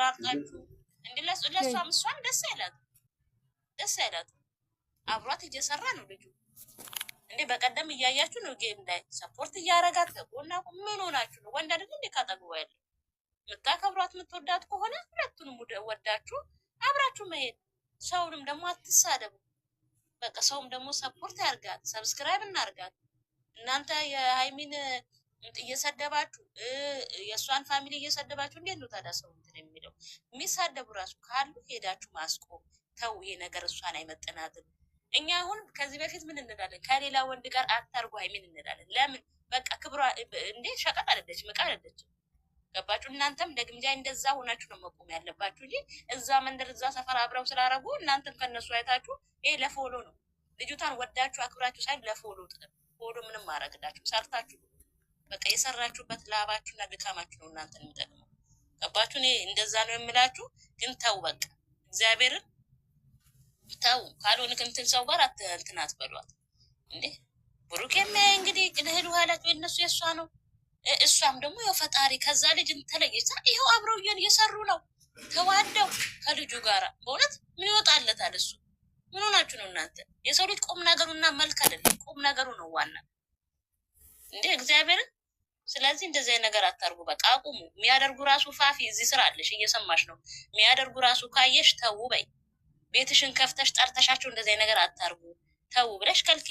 ተራራቃችሁ እንዴ? ለሷም እሷም ደስ አይላት አብሯት እየሰራ ነው ልጁ እንዴ። በቀደም እያያችሁ ነው ጌም ላይ ሰፖርት እያረጋት ከጎና ምን ሆናችሁ ነው? ወንድ አይደል እንዴ ካጠገቡ ያለው? የምታከብሯት የምትወዳት ከሆነ ሁለቱንም ወዳችሁ አብራችሁ መሄድ። ሰውንም ደግሞ አትሳደቡ። በቃ ሰውም ደግሞ ሰፖርት ያርጋት፣ ሰብስክራይብ እናርጋት። እናንተ የሃይሚን እየሰደባችሁ የእሷን ፋሚሊ እየሰደባችሁ እንዴት ነው ታዲያ ሰው እንትን የሚለው? የሚሳደቡ ራሱ ካሉ ሄዳችሁ ማስቆም። ተው፣ ይሄ ነገር እሷን አይመጥናትም። እኛ አሁን ከዚህ በፊት ምን እንላለን? ከሌላ ወንድ ጋር አታርጉ ሃይሚን እንላለን። ለምን? በቃ ክብሯ እንዴ ሸቀጥ አይደለችም፣ ዕቃ አይደለችም። ገባችሁ? እናንተም ደግምጃ እንደዛ ሆናችሁ ነው መቆም ያለባችሁ እንጂ እዛ መንደር እዛ ሰፈር አብረው ስላረጉ እናንተም ከነሱ አይታችሁ ይሄ ለፎሎ ነው። ልጅቷን ወዳችሁ አክብራችሁ ሳይሆን ለፎሎ ፎሎ ምንም ማረግላችሁ ሰርታችሁ በቃ የሰራችሁበት ላባችሁና ድካማችሁ ነው እናንተን የሚጠቅመው። ገባችሁ? እኔ እንደዛ ነው የምላችሁ። ግን ተው በቃ እግዚአብሔርን ተው። ካልሆነ ከምትል ሰው ጋር እንትን አትበሏት እንዴ። ብሩኬም እንግዲህ ልህል ኋላችሁ የነሱ የእሷ ነው። እሷም ደግሞ ያው ፈጣሪ ከዛ ልጅ ተለየች። ይኸው አብረው እየሰሩ ነው ተዋደው ከልጁ ጋራ። በእውነት ምን ይወጣለታል እሱ? ምን ሆናችሁ ነው እናንተ? የሰው ልጅ ቁም ነገሩና መልክ አይደለም፣ ቁም ነገሩ ነው ዋና እንዴ እግዚአብሔርን። ስለዚህ እንደዚህ ነገር አታርጉ። በቃ አቁሙ። የሚያደርጉ ራሱ ፋፊ እዚህ ስራ አለሽ፣ እየሰማሽ ነው። የሚያደርጉ ራሱ ካየሽ ተው በይ። ቤትሽን ከፍተሽ ጠርተሻቸው እንደዚህ ነገር አታርጉ ተው ብለሽ ከልኪ።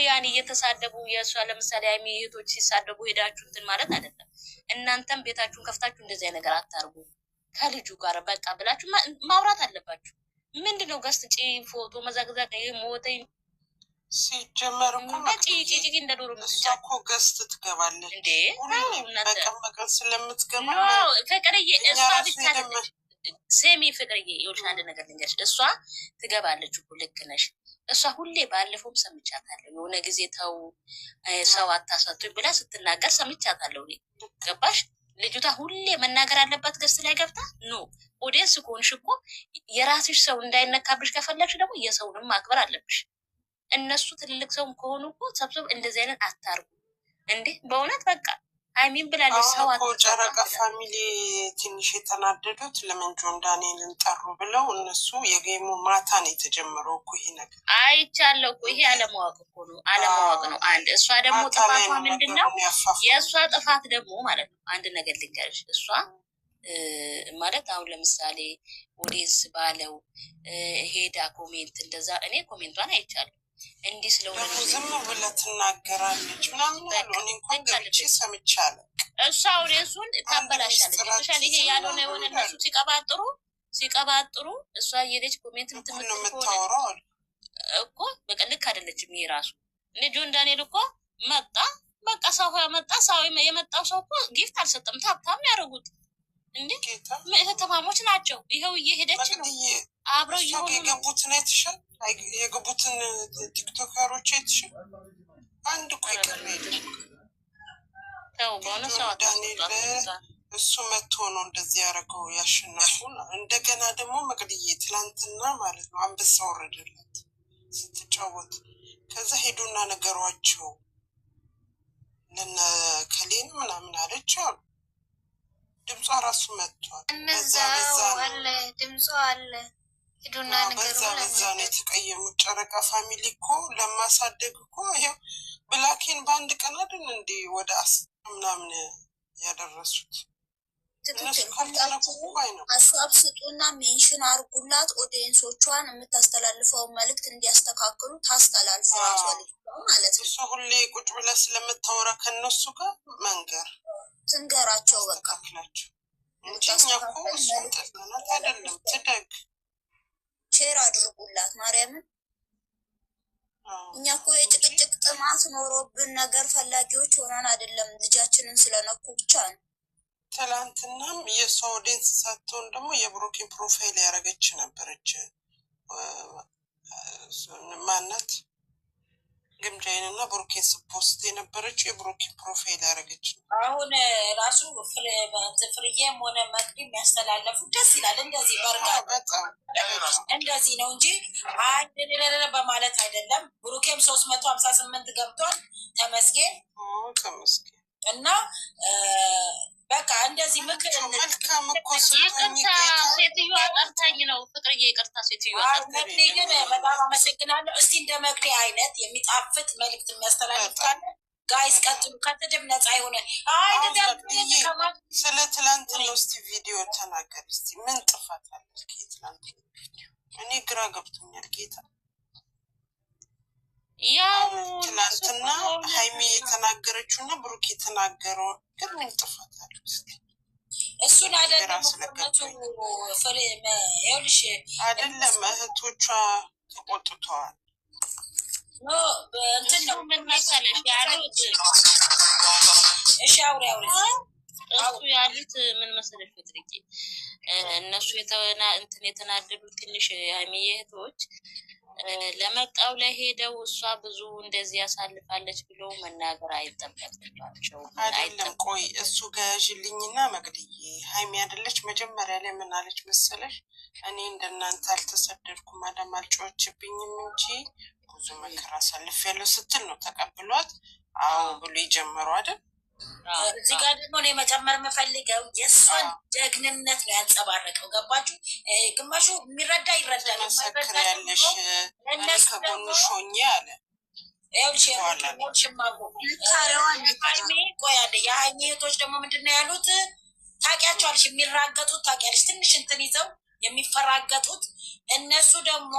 ያን እየተሳደቡ የእሷ ለምሳሌ ሃይሚ እህቶች ሲሳደቡ ሄዳችሁ እንትን ማለት አይደለም። እናንተም ቤታችሁን ከፍታችሁ እንደዚህ ነገር አታርጉ ከልጁ ጋር በቃ ብላችሁ ማውራት አለባችሁ። ምንድነው ገስት ፎቶ መዛግዛት ሞተኝ ሲጀመር እኮ ጭጭ እንደ ዶሮ እኮ ገስት ትገባለች እንዴ? በቀን ስለምትገባ ፍቅርዬ እሷ ብቻ ሴሚ ፍቅርዬ ይኸውልሽ አንድ ነገር ልንገርሽ። እሷ ትገባለች እኮ ልክ ነሽ። እሷ ሁሌ ባለፈውም ሰምቻታለሁ። የሆነ ጊዜ ተው ሰው አታሳቱኝ ብላ ስትናገር ሰምቻታለሁ። እኔ ገባሽ? ልጅቷ ሁሌ መናገር አለባት ገስት ላይ ገብታ ኖ ኦዲየንስ ከሆንሽ እኮ የራስሽ ሰው እንዳይነካብሽ ከፈለግሽ ደግሞ የሰውንም ማክበር አለብሽ። እነሱ ትልልቅ ሰው ከሆኑ እኮ ሰብሰብ እንደዚህ አይነት አታርጉ እንዴ። በእውነት በቃ ሃይሚን ብላለች ሰው ጨረቃ ፋሚሊ ትንሽ የተናደዱት ለምን ጆን ዳንኤልን ጠሩ ብለው እነሱ የጌሙ ማታ ነው የተጀመረው እኮ ይሄ ነገር አይቻለሁ እኮ። ይሄ አለማወቅ እኮ ነው፣ አለማወቅ ነው አንድ። እሷ ደግሞ ጥፋቷ ምንድን ነው? የእሷ ጥፋት ደግሞ ማለት ነው አንድ ነገር ልንገርሽ። እሷ ማለት አሁን ለምሳሌ ኦዲየንስ ባለው ሄዳ ኮሜንት እንደዛ እኔ ኮሜንቷን አይቻለሁ እንዲህ ስለሆነ ዝም ብላ ትናገራለች ምናምን ያሉ እኔ እንኳን ገብቼ ሰምቻለሁ። እሷ ኦዲየንሱን ታበላሻለች። ስፔሻሊ ይሄ ያልሆነ የሆነ እነሱ ሲቀባጥሩ እሷ የሄደች ኮሜንት ነው የምታወራው እኮ በቃ ልክ አይደለችም። ይሄ ራሱ ጆን ዳንኤል እኮ መጣ በቃ ሰው መጣ ሰው የመጣው ሰው እኮ ጊፍት አልሰጠም። ታብታም ያደረጉት እንዴ እህትማሞች ናቸው። ይኸው እየሄደች ነው አብረው እየሆኑ የገቡትን አይተሻል? የገቡትን ቲክቶከሮች አይተሻል? አንድ እኮ ይቀር ዳንኤል እሱ መጥቶ ነው እንደዚህ ያደረገው ያሸናፉ። እንደገና ደግሞ መቅድዬ ትላንትና ማለት ነው አንበሳ ወረደላት ስትጫወት። ከዛ ሄዱና ነገሯቸው ለነ ከሌን ምናምን አለች አሉ። ድምጿ ራሱ መጥቷል። እነዛው አለ ድምጿ አለ ሄዱና ነገሩ በዛ ነው የተቀየሙት። ጨረቃ ፋሚሊ እኮ ለማሳደግ እኮ ይሄው ብላኬን በአንድ ቀን አይደል እንዴ ወደ ምናምን ያደረሱት። ሀሳብ ስጡና ሜንሽን አርጉላት። ኦዲየንሶቿን የምታስተላልፈውን መልእክት እንዲያስተካክሉ ታስተላልፍ ራሷ ማለት ነው። እሱ ሁሌ ቁጭ ብላ ስለምታወራ ከነሱ ጋር መንገር ትንገራቸው በቃ ክላቸው እንጂ እኛ እኮ እሱ ጠልናት አይደለም። ትደግ ሼር አድርጉላት ማርያምን። እኛ እኮ የጭቅጭቅ ጥማት ኖሮብን ነገር ፈላጊዎች ሆነን አይደለም፣ ልጃችንን ስለነኩ ብቻ ነው። ትላንትናም የሰው ኦዲየንስ ሳትሆን ደግሞ የብሩኬን ፕሮፋይል ያደረገች ነበረች። ማናት? ግምጃይን እና ብሩኬን ስፖስት የነበረችው የብሩኬን ፕሮፋይል ያደረገች ነው። አሁን ራሱ ፍርዬም ሆነ መቅዲ የሚያስተላለፉ ደስ ይላል። እንደዚህ በርጋ እንደዚህ ነው እንጂ አንድ በማለት አይደለም። ብሩኬም 358 ገብቷል። ተመስገን ተመስገን። እና በቃ እንደዚህ ምክር መልካም እኮ ሴትዮዋ ጠርታኝ ነው ፍቅርዬ፣ ይቅርታ ሴትዮዋ ጠርታኝ። ግን በጣም አመሰግናለሁ። እስቲ እንደ መቅዲ አይነት የሚጣፍጥ መልዕክት የሚያስተላልፍ ካለ ጋይስ ቀጥሉ። ከትድብ ነፃ የሆነ ስለ ትላንት ነው። እስቲ ቪዲዮ ተናገር እስቲ። ምን ጥፋት አለ? ትላንት እኔ ግራ ገብቶኛል ጌታ። ያው ትላንትና ሀይሚ የተናገረችውና ብሩክ የተናገረው ግን ምን ጥፋት አለ? እሱን አይደለም ይኸውልሽ፣ አይደለም እህቶቿ ተቆጥተዋል። እንትን ነው ምን መሰለሽ ያሉት፣ እሺ አውሪ እሱ ያሉት ምን መሰለሽ ፍቅርዬ፣ እነሱ የተናደዱት ትንሽ ሀይሚዬ እህቶች ለመጣው ላይ ሄደው እሷ ብዙ እንደዚህ ያሳልፋለች ብሎ መናገር አይጠበቅባቸው። አይደለም ቆይ እሱ ገያዥልኝና መቅድዬ፣ ሀይሚ አይደለች መጀመሪያ ላይ ምን አለች መሰለሽ? እኔ እንደናንተ አልተሰደድኩም አዳም አልጮኸችብኝም እንጂ ብዙ መከራ አሳልፍ ያለው ስትል ነው ተቀብሏት አዎ ብሎ የጀመሩ አይደል? እዚህ ጋር ደግሞ እኔ መጨመር የምፈልገው የእሷን ጀግንነት ነው ያንጸባረቀው። ገባችሁ? ግማሹ የሚረዳ ይረዳል። መሰክር ያለሽ እኔ ከጎንሽ ሆኜ አለ። የሀይሚ እህቶች ደግሞ ምንድን ነው ያሉት? ታውቂያቸዋለሽ፣ የሚራገጡት ታውቂያለሽ፣ ትንሽ እንትን ይዘው የሚፈራገጡት እነሱ ደግሞ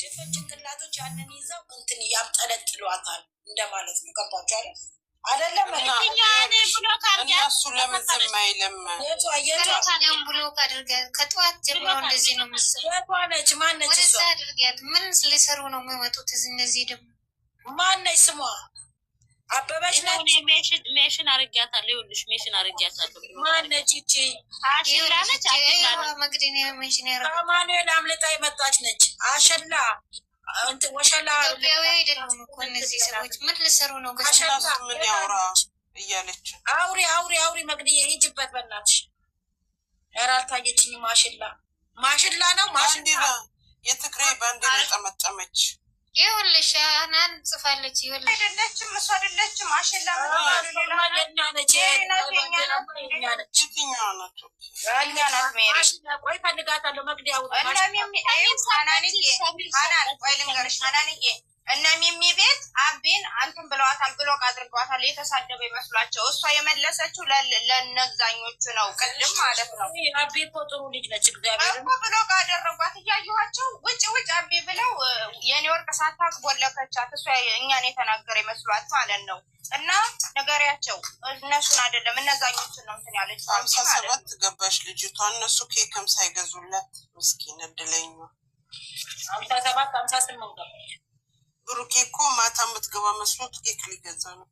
ድፍን ጭንቅላቶች ያንን ይዘው እንትን ያብጠለጥሏታል እንደማለት ነው። ገባችሁ አይደል? አይደለም እነሱ ለምን ዝም አይልም? ብሎክ አድርገን ከጠዋት ጀምሮ እንደዚህ ነው ነች። ማነች? ወደዛ አድርጊያት። ምን ሊሰሩ ነው የሚመጡት? እነዚህ ደግሞ ማነች ስሟ? አበበች ነች። ሜሽን አርጊያታለሁ። ይኸውልሽ ሜሽን አርጊያታለሁ። ማነች ይቺ? አሽላ ነች። መግደኔ ሜሽን ያረ ከማኑኤል አምልጣ የመጣች ነች። አሸላ ወሸላ ኢትዮጵያዊ አይደሉም እኮ እነዚህ ሰዎች። ምን ሊሰሩ ነው? ምን ያውራ እያለች አውሪ መግድዬ ሂጅበት በእናትሽ። ኧረ አልታየችኝም። ማሽላ ነው ማሽላ። የትግራይ ባንዲራ ጠመጠመች። ይኸውልሽ ሀናን ጽፋለች። ይኸውልሽ አይደለችም፣ እሱ አይደለችም። አሸላ ቆይ ፈልጋታለሁ። መግዲያ እና ሚሚ ቤት አቤን አንተን ብለዋታል፣ ብሎክ አድርገዋታል። የተሳደበ ይመስሏቸው። እሷ የመለሰችው ለነዛኞቹ ነው፣ ቅድም ማለት ነው። አቤ እኮ ጥሩ ልጅ ነች። እግዚአብሔር እኮ ብሎክ አደረጓት። እያየኋቸው ውጭ አቤ ብለው የኔ ወርቅ ሳታውቅ ቦለከቻት። እሷ እኛን የተናገረ ይመስሏት ማለት ነው። እና ነገሪያቸው እነሱን አይደለም እነዛኞቹን ነው እንትን ያለች። 57 ገባሽ ልጅቷ። እነሱ ኬክም ሳይገዙላት ምስኪን እድለኛ 57 58 ገባች። ብሩኬ እኮ ማታ የምትገባ መስሎት ኬክ ሊገዛ ነው።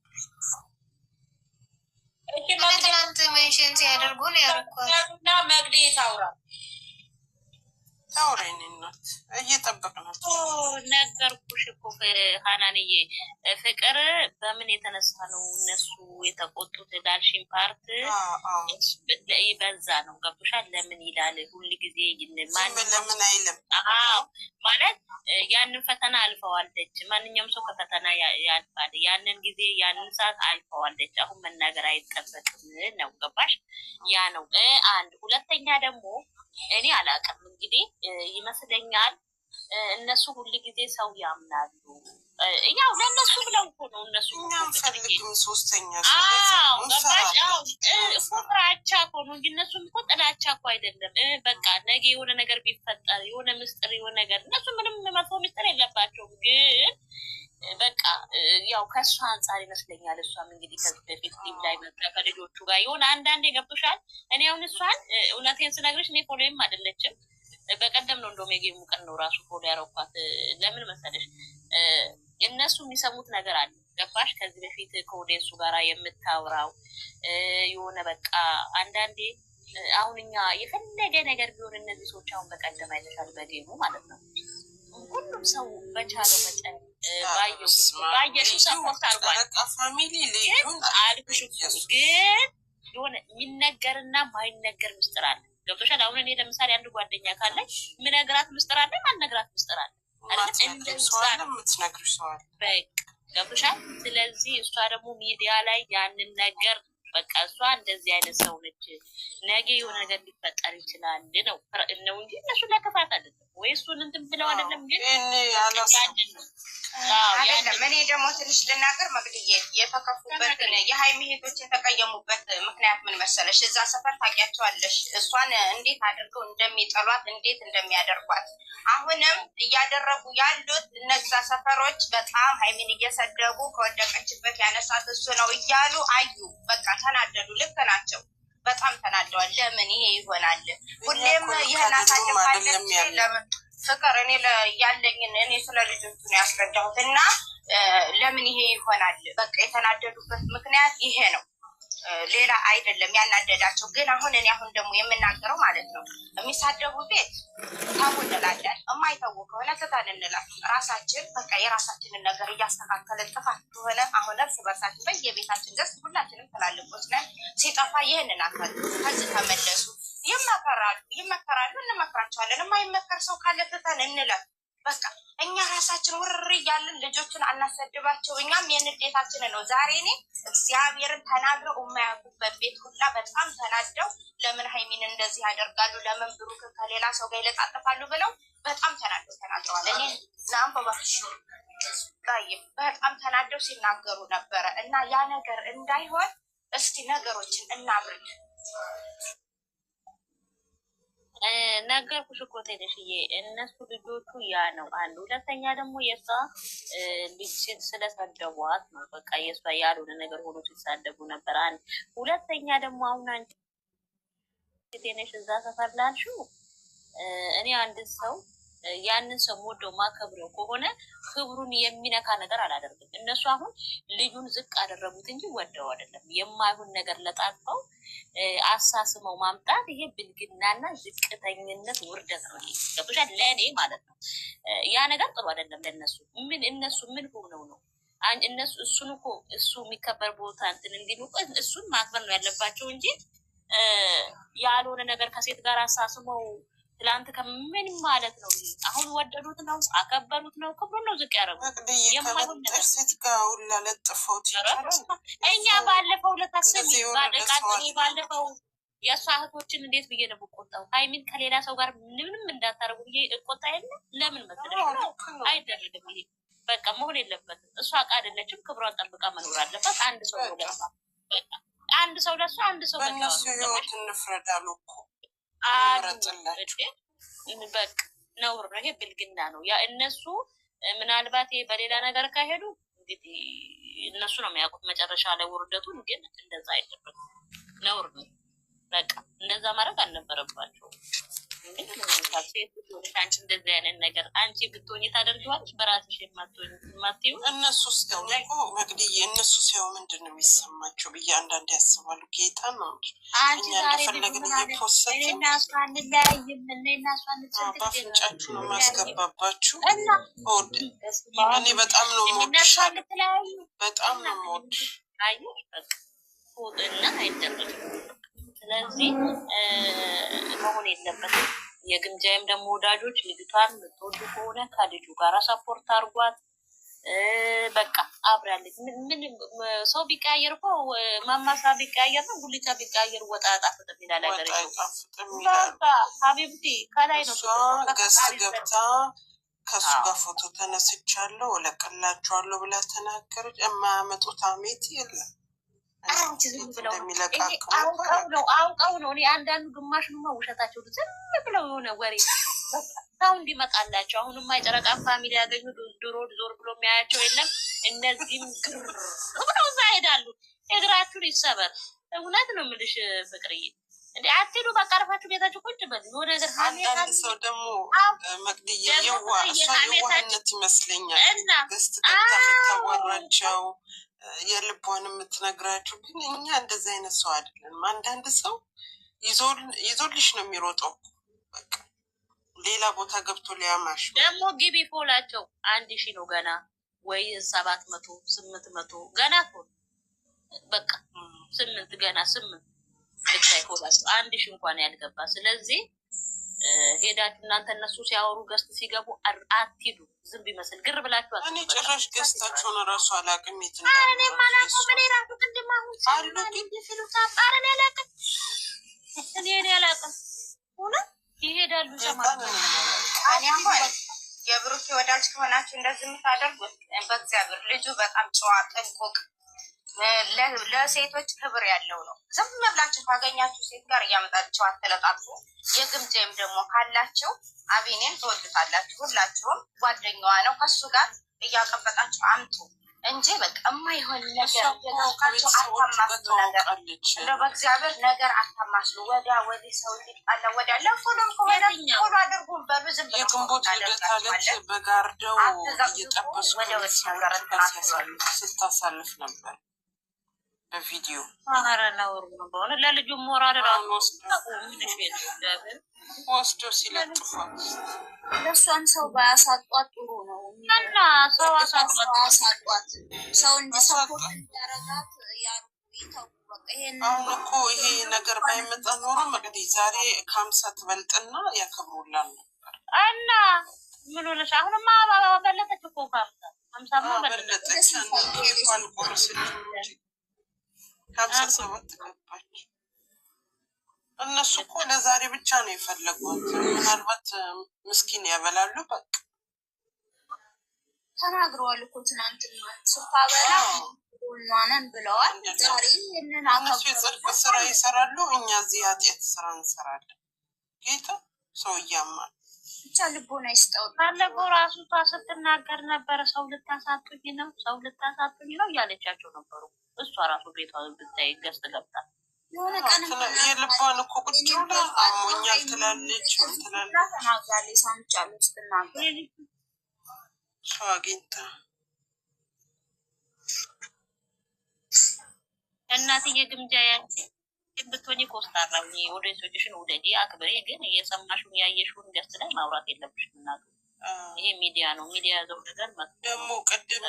ትናንት ሜንሽን ሲያደርጉ ነው ያደረኳት። መግዲ ታውራ እናት እየጠበቅናት ነገርኩሽ እኮ ሀናንዬ። ፍቅር በምን የተነሳ ነው እነሱ የተቆጡት ዳልሽን ፓርት በዛ ነው። ገብቶሻል? ለምን ይላል ሁል ጊዜ ለምን አይልም ማለት ያንን ፈተና አልፈዋለች። ማንኛውም ሰው ከፈተና ያልፋል። ያንን ጊዜ ያንን ሰዓት አልፈዋለች። አሁን መናገር አይጠበቅም ነው። ገባሽ? ያ ነው አንድ። ሁለተኛ ደግሞ እኔ አላውቅም እንግዲህ ይመስለኛል እነሱ ሁል ጊዜ ሰው ያምናሉ። ያው ለእነሱ ብለው እኮ ነው እነሱ ፈልግም ሶስተኛ ፍራቻ እኮ ነው እንጂ እነሱም እኮ ጥላቻ እኮ አይደለም። በቃ ነገ የሆነ ነገር ቢፈጠር የሆነ ምስጢር የሆነ ነገር እነሱ ምንም መጥፎ ምስጢር የለባቸውም። ግን በቃ ያው ከእሷ አንጻር ይመስለኛል። እሷም እንግዲህ ከዚህ በፊት ቲም ላይ መጣ ከልጆቹ ጋር የሆነ አንዳንዴ ገብቶሻል። እኔ አሁን እሷን እውነቴን ስነግርሽ እኔ ፎሎይም አይደለችም። በቀደም ነው እንደውም የጌሙ ቀን ነው ራሱ ፎሎ ያረኳት። ለምን መሰለሽ እነሱ የሚሰሙት ነገር አለ። ገባሽ? ከዚህ በፊት ከኦዲየንሱ ጋር የምታወራው የሆነ በቃ አንዳንዴ አሁን እኛ የፈለገ ነገር ቢሆን እነዚህ ሰዎች አሁን በቀደም አይተሻል በጌሙ ማለት ነው ሁሉም ሰው በቻለው መጠን ባየሽው ሰፖርት አርጓል። አልኩሽ ግን የሆነ የሚነገርና ማይነገር ምስጢር አለ። ገብቶሻል? አሁን እኔ ለምሳሌ አንድ ጓደኛ ካለኝ ምነግራት ምስጢር አለ፣ ማልነግራት ምስጢር አለ። ገብቶሻል? ስለዚህ እሷ ደግሞ ሚዲያ ላይ ያንን ነገር በቃ እሷ እንደዚህ አይነት ሰው ነች፣ ነገ የሆነ ነገር ሊፈጠር ይችላል ነው እንጂ እነሱ ለክፋት አይደለም ወይ እሱን እንትን ብለው አይደለም። ግን አይደለም እኔ ደግሞ ትንሽ ልናገር መግድዬ የተከፉበት የሀይሚ እህቶች የተቀየሙበት ምክንያት ምን መሰለሽ? እዛ ሰፈር ታውቂያቸዋለሽ እሷን እንዴት አድርገው እንደሚጠሏት እንዴት እንደሚያደርጓት። አሁንም እያደረጉ ያሉት እነዛ ሰፈሮች በጣም ሀይሚን እየሰደቡ ከወደቀችበት ያነሳት እሱ ነው እያሉ አዩ። በቃ ተናደዱ። ልክ ናቸው። በጣም ተናደዋል። ለምን ይሄ ይሆናል? ሁሌም ይህን አሳልፋለች። ለምን ፍቅር እኔ ያለኝን እኔ ስለ ልጆቹ ነው ያስረዳሁት እና ለምን ይሄ ይሆናል? በቃ የተናደዱበት ምክንያት ይሄ ነው፣ ሌላ አይደለም ያናደዳቸው። ግን አሁን እኔ ደግሞ የምናገረው ማለት ነው የሚሳደቡ ቤት ታቡ እንላለን፣ የማይታወ ከሆነ ትታን እንላለን። ራሳችን በቃ የራሳችንን ነገር እያስተካከልን ጥፋት ከሆነ አሁን እርስ በርሳችን በየቤታችን ደስ ሁላችንም ትላልቆች ነን። ሲጠፋ ይህንን አካል ከዚህ ተመለሱ። ይመከራሉ፣ እንመክራቸዋለን። የማይመከር ሰው ካለ ትተን እንላለን። በቃ እኛ ራሳችን ውርር እያለን ልጆችን አናሰድባቸው። እኛም የንዴታችን ነው። ዛሬ እኔ እግዚአብሔርን ተናግረው የማያውቁበት ቤት ሁላ በጣም ተናደው ለምን ሀይሚን እንደዚህ ያደርጋሉ፣ ለምን ብሩክ ከሌላ ሰው ጋር ይለጣጠፋሉ ብለው በጣም ተናደው ተናግረዋል። እኔ ናምበባሽ በጣም ተናደው ሲናገሩ ነበረ እና ያ ነገር እንዳይሆን እስቲ ነገሮችን እናብርድ። ነገርኩሽ እኮ ትንሽዬ እነሱ ልጆቹ ያ ነው አንድ። ሁለተኛ ደግሞ የእሷ ልጅ ስለሰደቧት ነው በቃ የእሷ ያልሆነ ነገር ሆኖ ሲሳደቡ ነበር አንድ። ሁለተኛ ደግሞ አሁን አንቺ ቴነሽ እዛ ሰፈር ላልሽው እኔ አንድ ሰው ያንን ሰው ወደው ማከብረው ከሆነ ክብሩን የሚነካ ነገር አላደርግም። እነሱ አሁን ልጁን ዝቅ አደረጉት እንጂ ወደው አይደለም። የማይሆን ነገር ለጣጥፈው አሳስመው ማምጣት ይሄ ብልግናና ዝቅተኝነት ውርደት ነው። ገብቶሻል? ለእኔ ማለት ነው ያ ነገር ጥሩ አይደለም ለእነሱ። እነሱ ምን ሆነው ነው እነሱ እሱን እኮ እሱ የሚከበር ቦታ እንትን እንዲሉ እሱን ማክበር ነው ያለባቸው እንጂ ያልሆነ ነገር ከሴት ጋር አሳስመው ትላንት ከምን ማለት ነው? አሁን ወደዱት ነው አከበሩት ነው ክብሩን ነው ዝቅ ያደረጉት። እኛ ባለፈው ለታሰብ ባለፈው የእሷ እህቶችን እንዴት ብዬ ነው የምቆጣው? ሀይሚን ከሌላ ሰው ጋር ምንም እንዳታረጉ ብዬ እቆጣ የለ ለምን መሰለሽ ነው አይደረግም። ይሄ በቃ መሆን የለበትም። እሷ ዕቃ አይደለችም። ክብሯን ጠብቃ መኖር አለባት። አንድ ሰው ነው ለሷ አንድ ሰው ለሷ አንድ ሰው በእነሱ ህይወት እንፍረዳሉ እኮ በቃ ነውር ነው። ይሄ ብልግና ነው። ያ እነሱ ምናልባት በሌላ ነገር ካሄዱ እንግዲህ እነሱ ነው የሚያውቁት መጨረሻ ላይ ውርደቱን። ግን እንደዛ አይደለም፣ ነውር ነው። በቃ እንደዛ ማድረግ አልነበረባቸው። አንቺ እንደዚህ አይነት ነገር አንቺ ብትሆኝ ታደርጊዋለሽ? በራስሽ የማትይው እነሱ ሲያው መግድዬ እነሱ ሲያው ምንድን ነው የሚሰማቸው ብዬ አንዳንድ ያስባሉ። ጌታ ነው አንቺ ዛሬ በአፍንጫችሁ ነው ማስገባባችሁ። እኔ በጣም ነው የምወድሽ፣ በጣም ነው የምወድሽ። እና አይደረግም። ስለዚህ መሆን የለበትም። የግምጃይም ደግሞ ወዳጆች ልጅቷን የምትወዱ ከሆነ ከልጁ ጋር ሰፖርት አድርጓት። በቃ አብራለች። ምን ሰው ቢቀያየር እኮ ማማሳ ቢቀያየር ነው ጉልቻ ቢቀያየር ወጣ ጣፍጥ ይላል ሀገር። ሀቢብቲ ከላይ ነው ገስት ገብታ ከሱ ጋር ፎቶ ተነስቻለሁ እለቅላችኋለሁ ብላ ተናገረች። የማያመጡት አሜት የለም። አውቀው ነው። እኔ አንዳንዱ ግማሽ ነው ውሸታቸው ዝም ብለው የሆነ ወሬ ሰው እንዲመጣላቸው። አሁንማ የጨረቃ ፋሚሊ ያገኙ ድሮ ዞር ብሎ የሚያያቸው የለም። እነዚህም ግር ብለው እዛ ሄዳሉ። እግራችሁን ይሰበር። እውነት ነው የምልሽ ፍቅርዬ፣ እንደ አትሄዱ በቃ አርፋችሁ ቤታችሁ ቁጭ በሉ። የሆነ ነገር አንዳንድ ሰው ደግሞ መቅድዬ የዋህነት ይመስለኛል ገስት ገብታ የምታወራቸው የልቧን የምትነግራችሁ። ግን እኛ እንደዚህ አይነት ሰው አይደለም። አንዳንድ ሰው ይዞልሽ ነው የሚሮጠው። በቃ ሌላ ቦታ ገብቶ ሊያማሽ ደግሞ ግቢ ፎላቸው 1000 ነው ገና ወይ 700 800 ገና ፎል በቃ 8 ገና 8 ልታይ ፎላቸው 1000 እንኳን ያልገባ። ስለዚህ ሄዳችሁ እናንተ እነሱ ሲያወሩ ገስት ሲገቡ አትሂዱ። ዝም ቢመስል ግር ብላችሁ እኔ ጭራሽ ገስታቸውን እራሱ አላውቅም። የት እኔ ማላውቀው ምን ራሱ ቅድም አሁን ሲሉ ታጣረን ያላውቅም እኔ አላውቅም። እውነት ይሄዳሉ ይሰማሉ። እኔ አሁን የብሩኬ ወዳጅ ከሆናችሁ እንደዚህ የምታደርጉት በእግዚአብሔር ልጁ በጣም ጨዋ ጥንቁቅ ለሴቶች ክብር ያለው ነው። ዝም ብላችሁ ካገኛችሁ ሴት ጋር እያመጣችሁ አትለጣጡ። የግምጃም ደግሞ ካላችሁ አቢኔን ትወዱታላችሁ። ሁላችሁም ጓደኛዋ ነው። ከሱ ጋር እያቀበጣችሁ አምጡ እንጂ በቃ የማይሆን ነገር የታውቃችሁ አታማስሉ። ነገር እንደው በእግዚአብሔር ነገር አታማስሉ። ወዲያ ወዲህ ሰው ሊጣላ ወዲያ ለሁሉም ከሆነ ሁሉ አድርጉም በሉ። ዝም ብሎ የግንቦት ልደት አለች በጋርደው እየጠበሱ ስታሳልፍ ነበር በቪዲዮ። ኧረ ነውር ነው በሆነ ለልጁ ሞራል ወስዶ ሲለጥፏት ለእሷም ሰው ባያሳጧት ጥሩ ነው እና ሰው አሳጧት። ሰው እንዲሰፖርት እንዲያረጋት ያሩ ይተው። በቃ አሁን እኮ ይሄ ነገር ባይመጣ ኖሮ መቅዲ ዛሬ ከ50 ትበልጥና ያከብሩላል ነበር። እና ምን ሆነሽ አሁንማ በለጠች እኮ ከ50 በለጠች። እንኳን ቆረሰች እንጂ 57 ገባች። እነሱ እኮ ለዛሬ ብቻ ነው የፈለጓት። ምናልባት ምስኪን ያበላሉ። በቃ ተናግረዋል እኮ ትናንትና ስታበላ ሆኗነን ብለዋል። ዛሬ ይህንን እነሱ የጽድቅ ስራ ይሰራሉ፣ እኛ እዚህ ኃጢአት ስራ እንሰራለን። ጌታ ሰው እያማል ብቻ ልቦና ይስጠው። ባለፈው ራሱ ስትናገር ነበረ። ሰው ልታሳጡኝ ነው እያለቻቸው ነበሩ። እሷ ራሱ ቤቷ ብታይ ገዝት ገብታ የሆነ ቀን የልቧን እኮ ቁጭ ብላ አሞኛል ትላለች። ተናጋለች። ሰምቻለሁ ስትናገር ሰው አግኝታ እናትዬ ግምጃ ብትሆኚ ኮስታራ ወደ ሴቶችሽን ውደጂ፣ አክብሬ። ግን እየሰማሽውን ያየሽውን ገዝት ላይ ማውራት የለብሽም እናቱ። ይሄ ሚዲያ ነው። ሚዲያ ያዘው ነገር ደግሞ ቅድም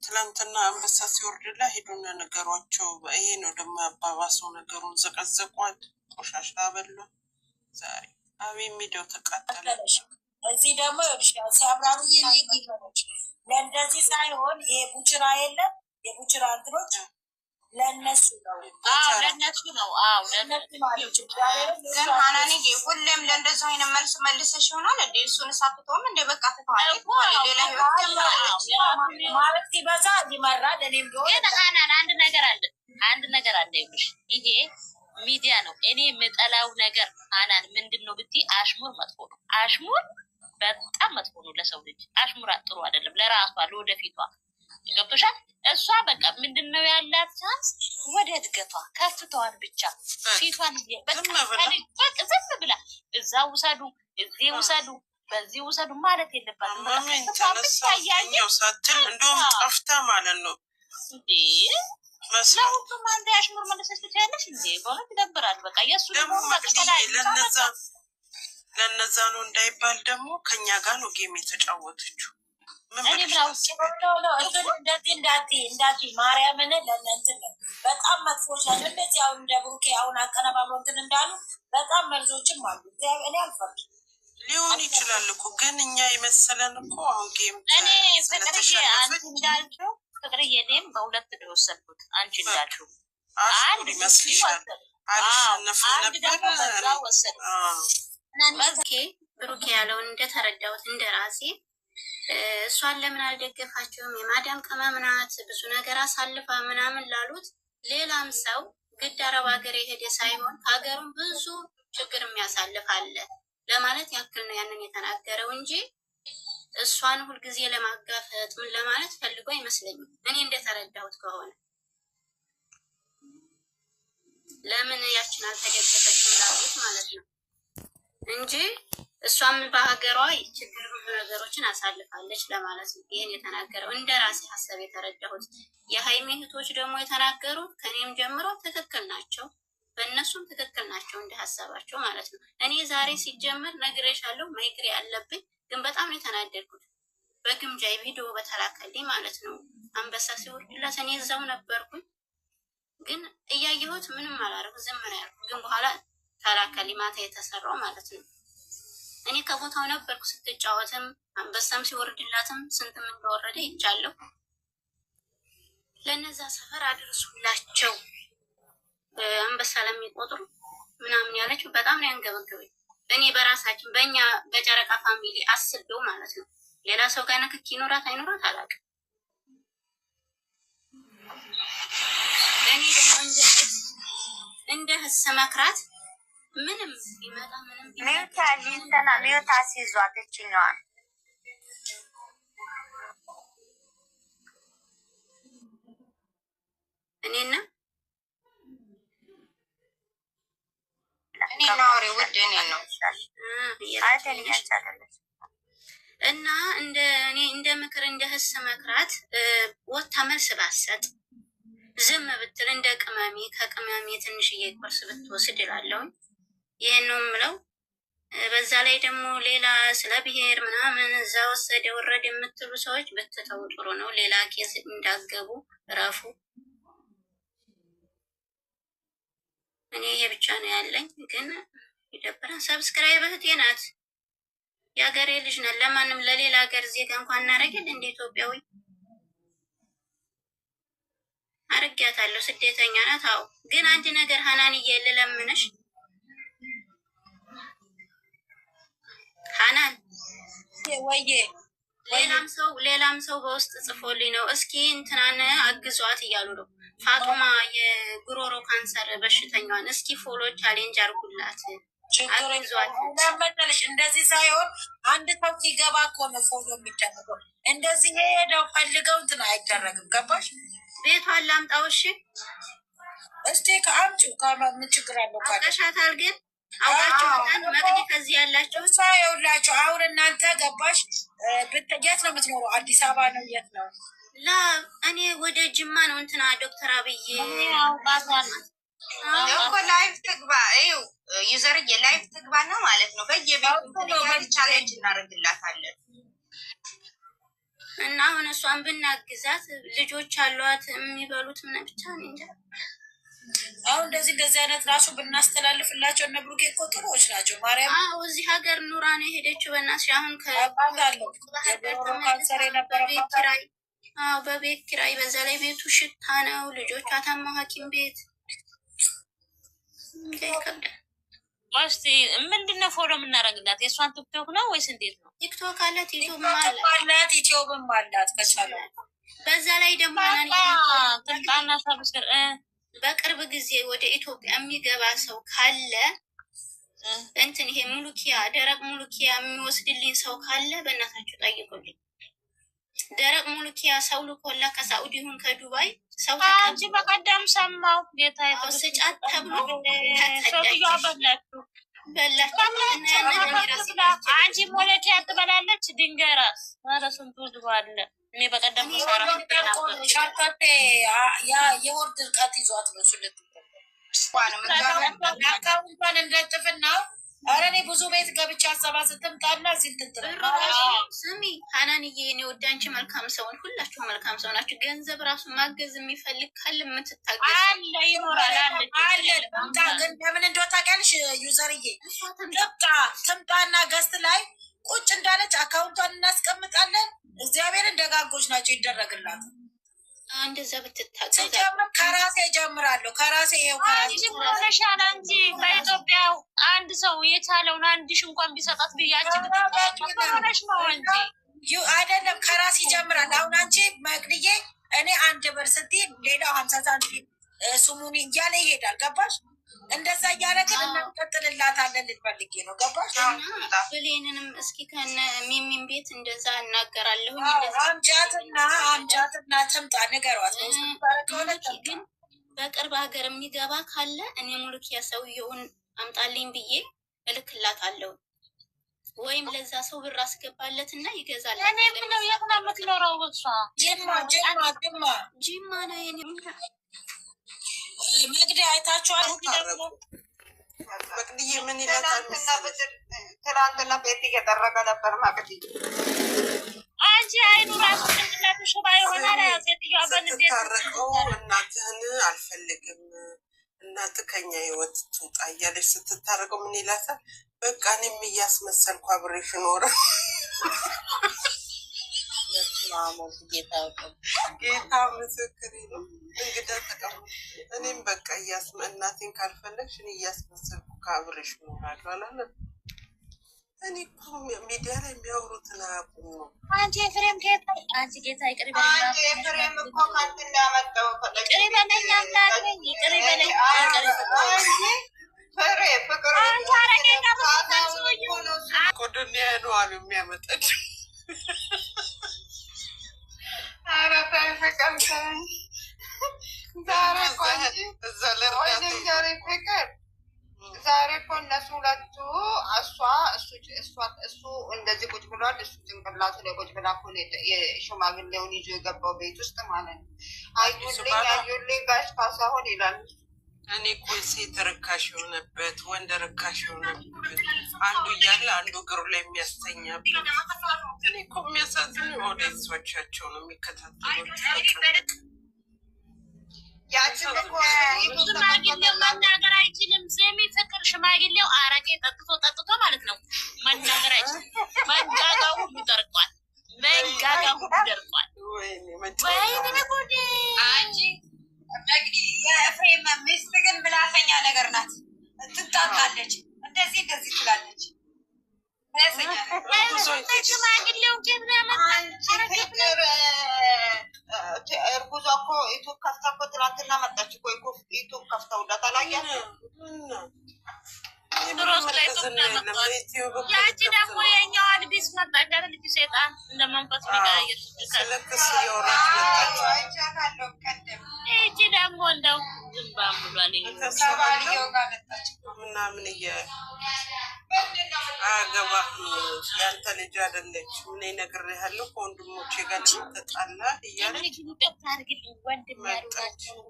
ትላንትና አንበሳ ሲወርድላ ሄዱና ነገሯቸው። ይሄ ነው ደግሞ ያባባሰው ነገሩን። ዘቀዘቋት፣ ቆሻሻ በሏ። ዛሬ አቤ ሚዲያው ተቃጠለች። እዚህ ደግሞ ሲያብራሩ ለእንደዚህ ሳይሆን ይሄ ቡችራ የለም የቡችራ እንትኖች ለእነሱ ነው። ለእነሱ ነው። ግን ሀናኒ ሁሌም ለእንደዚህ አይነት መልስ መልሰሽ ይሆናል እንዴ? እሱን ሳትተውም እንደ በቃ ትተዋለች። ሌላ ህይወት ማለት ሲበዛ ይመራል። እኔም ቢሆን ግን ሀናን አንድ ነገር አለ ይሉሽ። ይሄ ሚዲያ ነው። እኔ የምጠላው ነገር ሀናን ምንድን ነው ብትይ፣ አሽሙር መጥፎ ነው። አሽሙር በጣም መጥፎ ነው ለሰው ልጅ። አሽሙር ጥሩ አይደለም ለራሷ ለወደፊቷ። ገብቶሻል? እሷ በቃ ምንድነው ያላት ቻንስ ወደ እድገቷ ከፍተዋን ብቻ ፊቷን ዝም ብላ እዛ ውሰዱ እዚህ ውሰዱ በዚህ ውሰዱ ማለት የለባትም። ማመንኛው ሳትል እንደውም ጠፍታ ማለት ነው እንዴ ለሁሉም አንድ አሽሙር መለሰች ትችያለሽ እንዴ? በእውነት ይደብራል። በቃ የእሱ ደግሞ ለነዛ ነው እንዳይባል ደግሞ ከኛ ጋር ነው ጌም የተጫወተችው። እኔ ብላውጭ እንደዚህ እንዳቲ ማርያምን ለእነንትን ነው በጣም መጥፎች ናቸው። እንደዚህ አሁን እንደ ብሩኬ አሁን አቀነባብሮ እንትን እንዳሉ በጣም መልዞችም አሉ። እኔ አልፈርድ ሊሆን ይችላል እኮ ግን እኛ የመሰለን እኮ አሁን ጌም እኔ ፍቅርዬ አንቺ እንዳልሽው ፍቅርዬ እኔም በሁለት ነው የወሰድኩት። አንቺ እንዳልሽው አንድ ይመስልሻል አልሸነፍ ነበር ወሰድ ብሩኬ ያለውን እንደተረዳሁት እንደ ራሴ እሷን ለምን አልደገፋቸውም? የማዳም ቅመም ናት ብዙ ነገር አሳልፋ ምናምን ላሉት ሌላም ሰው ግድ አረብ ሀገር የሄደ ሳይሆን ሀገሩን ብዙ ችግር የሚያሳልፍ አለ ለማለት ያክል ነው ያንን የተናገረው እንጂ እሷን ሁልጊዜ ለማጋፈጥ ምን ለማለት ፈልጎ አይመስለኝም። እኔ እንደተረዳሁት ከሆነ ለምን ያችን አልተደገፈችም ላሉት ማለት ነው እንጂ እሷም በሀገሯ ችግር ብዙ ነገሮችን አሳልፋለች ለማለት ነው ይህን የተናገረው። እንደ ራሴ ሀሳብ የተረዳሁት። የሀይሚ እህቶች ደግሞ የተናገሩት ከኔም ጀምሮ ትክክል ናቸው፣ በእነሱም ትክክል ናቸው እንደ ሀሳባቸው ማለት ነው። እኔ ዛሬ ሲጀመር ነግሬሻለሁ ማይግሬ ያለብኝ ግን በጣም የተናደድኩት በግምጃ ቪዲዮ በተላከልኝ ማለት ነው። አንበሳ ሲወርድላት እኔ እዛው ነበርኩኝ ግን እያየሁት ምንም አላረግ ዝም ነው ያልኩት። ግን በኋላ ተላከልኝ ማታ የተሰራው ማለት ነው። እኔ ከቦታው ነበርኩ ስትጫወትም አንበሳም ሲወርድላትም ስንትም እንደወረደ ይቻለሁ። ለነዛ ሰፈር አድርሱላቸው አንበሳ ለሚቆጥሩ ምናምን ያለችው በጣም ነው ያንገበገበኝ። እኔ በራሳችን በእኛ በጨረቃ ፋሚሊ አስቤው ማለት ነው። ሌላ ሰው ጋር ንክኪ ይኖራት አይኖራት አላውቅም። እኔ ደግሞ እንደ ህስ መክራት ምንም ቢመጣ ምንም ሚዩት አስይዟት እችኛዋን እኔና ናውሪ ውድ እኔ ነው እና እንደ ምክር እንደ ህስ መክራት ወታ መልስ ባሰጥ ዝም ብትል እንደ ቅመሜ ከቅመሜ ትንሽዬ ቁርስ ብትወስድ እላለሁ። ይሄን ነው የምለው። በዛ ላይ ደግሞ ሌላ ስለ ብሔር ምናምን እዛ ወሰደ ወረደ የምትሉ ሰዎች ብትተው ጥሩ ነው። ሌላ ኬስ እንዳገቡ ረፉ። እኔ ይሄ ብቻ ነው ያለኝ። ግን ይደብራል። ሰብስክራይብ እህቴ ናት፣ የሀገሬ ልጅ ናት። ለማንም ለሌላ ሀገር ዜጋ እንኳን እናረግል እንደ ኢትዮጵያዊ አርጊያታለሁ። ስደተኛ ናት። አዎ ግን አንድ ነገር ሀናንዬ ልለምንሽ፣ ሀናን ወይዬ ሌላም ሰው በውስጥ ጽፎልኝ ነው እስኪ እንትናን አግዟት እያሉ ነው። ፋጡማ የጉሮሮ ካንሰር በሽተኛዋን እስኪ ፎሎ ቻሌንጅ አርጉላት አግዟት። ለመጠልሽ እንደዚህ ሳይሆን አንድ ሰው ሲገባ እኮ ነው ፎሎ የሚደረገው። እንደዚህ ሄደው ፈልገው እንትን አይደረግም። ገባሽ? ቤቷን ላምጣው። እሺ እስቲ ከአምጪው ከምን ችግር አለው? አውቀሻታል ግን አውቃችሁ በጣም መቅዲ ከዚህ ያላችሁ እሷ የውላችሁ አሁን እናንተ ገባሽ? የት ነው የምትኖረው? አዲስ አበባ ነው? የት ነው? ላ እኔ ወደ ጅማ ነው እንትና ዶክተር አብይ እኮ ላይፍ ትግባ። ይኸው ዩዘርዬ ላይፍ ትግባ ነው ማለት ነው። በየቤቱ ቻሌንጅ እናደርግላታለን እና አሁን እሷን ብናግዛት ልጆች አሏት የሚበሉት ምን ብቻ ነው እንጃ። አሁን እንደዚህ አይነት ራሱ ብናስተላልፍላቸው እነ ብሩኬ እኮ ጥሩዎች ናቸው። ማርያም እዚህ ሀገር ኑራ ነው የሄደችው። በእናትሽ አሁን ካንሰር የነበረባት በቤት ኪራይ፣ በዛ ላይ ቤቱ ሽታ ነው። ልጆቿ ታማው ሐኪም ቤት ይከብዳል። እስቲ ምንድነው ፎሎ የምናደርግላት? የእሷን ቲክቶክ ነው ወይስ እንዴት ነው? ቲክቶክ አላት፣ ዩቲዩብም አላት ከቻለ። በዛ ላይ ደግሞ ትምጣና ሰብስክር በቅርብ ጊዜ ወደ ኢትዮጵያ የሚገባ ሰው ካለ እንትን ይሄ ሙሉኪያ ደረቅ ሙሉኪያ የሚወስድልኝ ሰው ካለ በእናታችሁ ጠይቁልኝ። ደረቅ ሙሉኪያ ሰው ልኮላ ከሳኡዲ ይሁን ከዱባይ ሰው አንቺ በቀደም ሰማው ጌታ ስጫት ተብሎ ሰውዬው በላችሁ አንቺ ሙሉኪያ ትበላለች። ድንጋይ ራስ ኧረ ስንቱ ዝባለ እኔ በቀደም ሳራ ሻርካቴ የወር ድርቀት ይዟት ነው ሱልት እንኳን እንደጥፍና ኧረ እኔ ብዙ ቤት ገብቻ አሰባ ስትምጣና እዚህ ስሚ ሀናንዬ፣ እኔ ወደ አንቺ መልካም ሰውን ሁላችሁ መልካም ሰው ናችሁ። ገንዘብ ራሱ ማገዝ የሚፈልግ ካለ የምትታገዝ አለ ይኖራል አለ። ትምጣ ግን ለምን እንደው ታውቂያለሽ ዩዘርዬ፣ ትምጣና ገስት ላይ ቁጭ እንዳለች አካውንቷን እናስቀምጣለን። እግዚአብሔርን ደጋጎች ናቸው ይደረግላት። እንደዛ ብትታገዝ ሲጀምር ከራሴ ጀምራለሁ። ከራሴ ይኸው ሆነሻል እንጂ በኢትዮጵያ አንድ ሰው የቻለውን አንድ ሺህ እንኳን ቢሰጣት ብያችሁ ሆነሽ ነው እንጂ አይደለም። ከራሴ ይጀምራል። አሁን አንቺ መቅድዬ እኔ 1 ብር ስትይ ሌላው 50 ሳንቲም ስሙኒ እያለ ይሄዳል። ገባሽ? እንደዛ እያደረግን እናንቀጥልላታለን። ልትፈልጌ ነው። ገባሽ? ብሌንንም እስኪ ከነ ሚሚን ቤት እንደዛ እናገራለሁ። አምጫትና ትምጣ ንገሯት። ግን በቅርብ ሀገር የሚገባ ካለ እኔ ሙሉኪያ ሰውየውን አምጣልኝ ብዬ እልክላታለሁ። ወይም ለዛ ሰው ብር አስገባለት እና ይገዛል። እኔ ምነው የት ነው የምትኖረው? እሷ ጂማ ነው የኔ መግዲ አይታችኋል። መቅድዬ ምን ይላታል? ትናንትና ቤት እየጠረገ ነበር። መቅዲ አንቺ አይኑ ራሱ ጭንቅላቱ ሽባ ይሆናል። ሴትዮዋ በንዴት ስታረቀው እናትህን አልፈልግም እና እናትህ ከኛ ህይወት ትውጣ እያለች ስትታረቀው ምን ይላታል? በቃ እኔም እያስመሰልኩ አብሬሽ ኖረ። ጌታ ምስክሬ ነው። እንግዳ ተቀምጦ እኔም በቃ እናቴን ካልፈለግሽ እኔ እያስመሰልኩ ከአብሬሽ እኖራለሁ አላለም። እኔ እኮ ሚዲያ ላይ የሚያወሩትን አያውቁም ነው። አንቺ ኤፍሬም ጌታ አንቺ ጌታ ይቅር በለኝ። አንቺ ኤፍሬም እኮ ከአንተ እንዳመጣው ይቅር በለኝ አምላኬ ይቅር በለኝ። ፍሬ ፍቅር አንቺ አረቄ ኮዶኒያ ነው አሉ የሚያመጠድ። ኧረ ተይ ፍቅር ተይ። ዛሬ እኮ እዛ ለርዳት ፍቅር ዛሬ እኮ እነሱ ሁለቱ እሱ እንደዚህ ቁጭ ብሏል። እሱ ጭንቅላቱ ላይ ቁጭ ብላ እኮ የሽማግሌውን ይዞ የገባው ቤት ውስጥ ማለት ነው። አዩልኝ ጋሽ ካሳሁን ይላል። እኔ እኮ ሴት ርካሽ የሆነበት ወንድ ርካሽ የሆነበት አንዱ እያለ አንዱ እግሩ ላይ የሚያስተኛበት። እኔ እኮ የሚያሳዝኑ ኦዲየንሶቻቸው ነው የሚከታተሉት። ሽማግሌው መናገር አይችልም። ስሚ ፍቅር ሽማግሌው አረቄ ጠጥቶ ማለት ነው መናገር አይችልም። መንጋጋው ሁሉ ደርቋል። ወይኔ ጉዴ! አንቺ የኤፍሬም ሚስት ግን ብላተኛ ነገር ናት። ትጣጣለች፣ እንደዚህ ትላለች። ሽማግሌው ፍቅር እርጉዟ እኮ ዩቱብ ከፍታ እኮ ትናንትና መጣች እኮ ዩቱብ ከፍተውላት አላያችሁ? ያቺ ደግሞ የኛዋ አድቢስ መጣች አይደል? ልጅ ሴጣን እንደ መንፈስ ሚቀያየር ይቺ ደግሞ እንደው ዝምባ ብሏል ምናምን አያገባህም ያንተ ልጅ አይደለች። ምን እነግርሃለሁ ከወንድሞቼ ጋር ተጣላ እያለ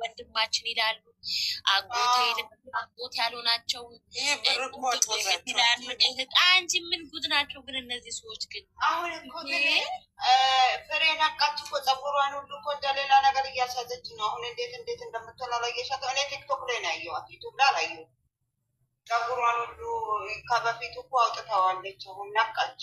ወንድማችን ይላሉ። አጎት ያሉ ናቸው። አንቺ ምን ጉድ ናቸው ግን እነዚህ ሰዎች ግን አሁን እኮ ፍሬ ነቃች እኮ ፀጉሯን ሁሉ እኮ እንደሌላ ነገር እያሳዘች ነው። አሁን እንዴት እንደምትሆን አላየሻት? እኔ ቲክቶክ ላይ ነው ያየኋት፣ ዩቱብ ላይ አላየሁም። ፀጉሯን ሁሉ ከበፊቱ እኮ አውጥተዋለች። አሁን ነቃች።